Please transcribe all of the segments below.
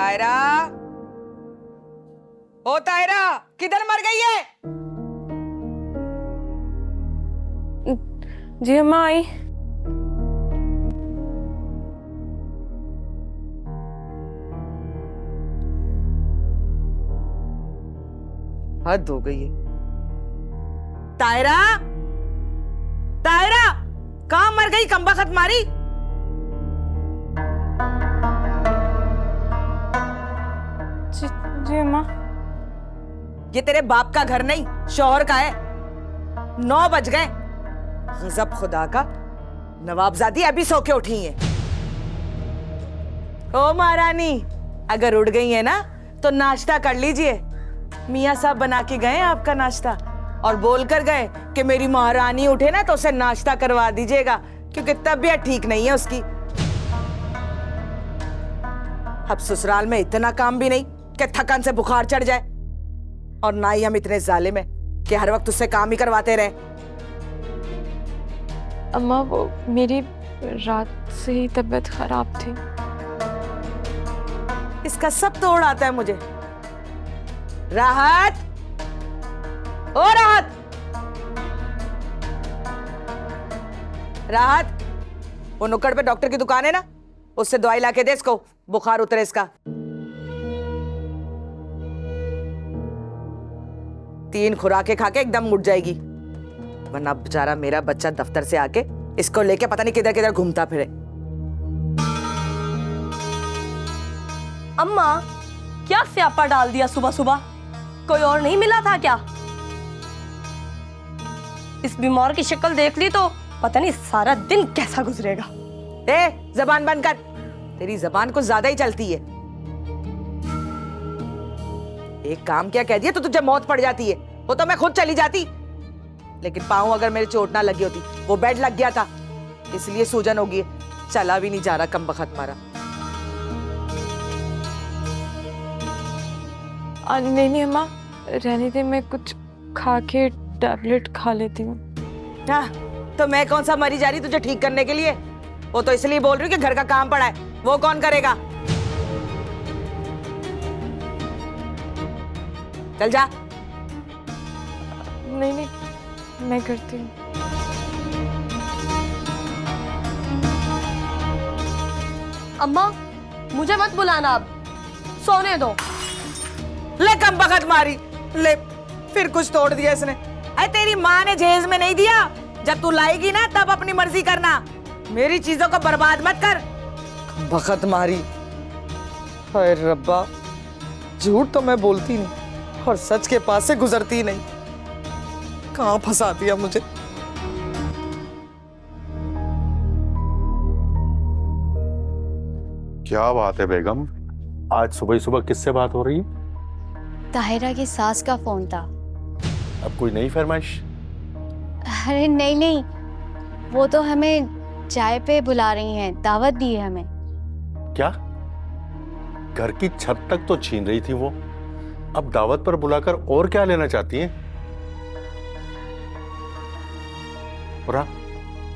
तायरा, ओ तायरा, किधर मर गई है? जी अम्मा आई। हद हो गई है। तायरा, तायरा, कहाँ मर गई कमबख्त मारी? जी अम्मा। ये तेरे बाप का घर नहीं, शौहर का है। 9 बज गए। गजब खुदा का, नवाबजादी अभी सो के उठी है। ओ महारानी, अगर उठ गई है ना तो नाश्ता कर लीजिए। मियाँ साहब बना के गए आपका नाश्ता और बोल कर गए कि मेरी महारानी उठे ना तो उसे नाश्ता करवा दीजिएगा, क्योंकि तबीयत ठीक नहीं है उसकी। अब ससुराल में इतना काम भी नहीं कि थकान से बुखार चढ़ जाए, और ना ही हम इतने जालिम हैं कि हर वक्त उससे काम ही करवाते रहे। अम्मा वो मेरी रात से ही तबीयत खराब थी। इसका सब तोड़ आता है मुझे। राहत, ओ राहत, राहत, वो नुक्कड़ पे डॉक्टर की दुकान है ना, उससे दवाई लाके दे इसको, बुखार उतरे इसका। 3 खुराकें खा के एकदम उठ जाएगी, वरना बेचारा मेरा बच्चा दफ्तर से आके इसको लेके पता नहीं किधर किधर घूमता फिरे। अम्मा, क्या स्यापा डाल दिया सुबह सुबह? कोई और नहीं मिला था क्या? इस बीमार की शक्ल देख ली तो पता नहीं सारा दिन कैसा गुजरेगा। ए, जबान बंद कर, तेरी जबान कुछ ज्यादा ही चलती है। एक काम क्या कह दिया तो तुझे मौत पड़ जाती है, वो तो मैं खुद चली जाती, लेकिन पाँव अगर मेरे चोट ना लगी होती, वो बेड लग गया था इसलिए सूजन होगी है। चला भी नहीं जा रहा कमबख्त मारा। नहीं अम्मा, रहने दे, मैं कुछ खा के टैबलेट खा लेती हूँ। हाँ, तो मैं कौन सा मरी जा रही तुझे ठीक करने के लिए? वो तो इसलिए बोल रही हूँ कि घर का काम पड़ा है, वो कौन करेगा? चल जा। नहीं, मैं करती हूँ। अम्मा, मुझे मत बुलाना, अब सोने दो। ले कमबख्त मारी, ले, फिर कुछ तोड़ दिया इसने। अरे तेरी माँ ने जहेज में नहीं दिया, जब तू लाएगी ना तब अपनी मर्जी करना, मेरी चीजों को बर्बाद मत कर। कमबख्त मारी। हाय रब्बा, झूठ तो मैं बोलती नहीं और सच के पास से गुजरती नहीं, कहाँ फंसा दिया मुझे। क्या बात है बेगम, आज सुबह ही सुबह किससे बात हो रही है? ताहिरा की सास का फोन था। अब कोई नई फरमाइश? अरे नहीं, वो तो हमें चाय पे बुला रही हैं, दावत दी है हमें। क्या? घर की छत तक तो छीन रही थी वो, अब दावत पर बुलाकर और क्या लेना चाहती हैं? और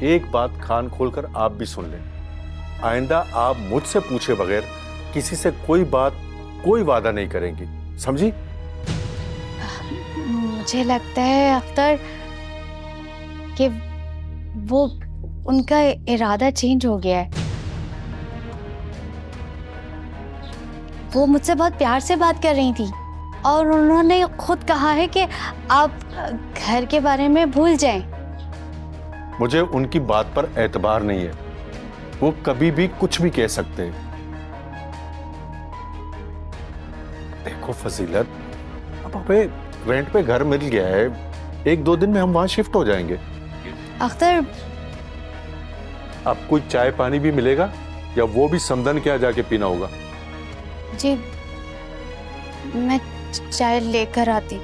एक बात कान खोलकर आप भी सुन लें, आइंदा आप मुझसे पूछे बगैर किसी से कोई बात, कोई वादा नहीं करेंगी, समझी? मुझे लगता है अख्तर कि वो उनका इरादा चेंज हो गया है। वो मुझसे बहुत प्यार से बात कर रही थी और उन्होंने खुद कहा है कि आप घर के बारे में भूल जाएं। मुझे उनकी बात पर एतबार नहीं है, वो कभी भी कुछ भी कह सकते हैं। देखो फजीलत, अब हमें रेंट पे घर मिल गया है, 1-2 दिन में हम वहां शिफ्ट हो जाएंगे। अख्तर, अब कोई चाय पानी भी मिलेगा या वो भी समदन क्या जाके पीना होगा? जी मैं चाय लेकर आती।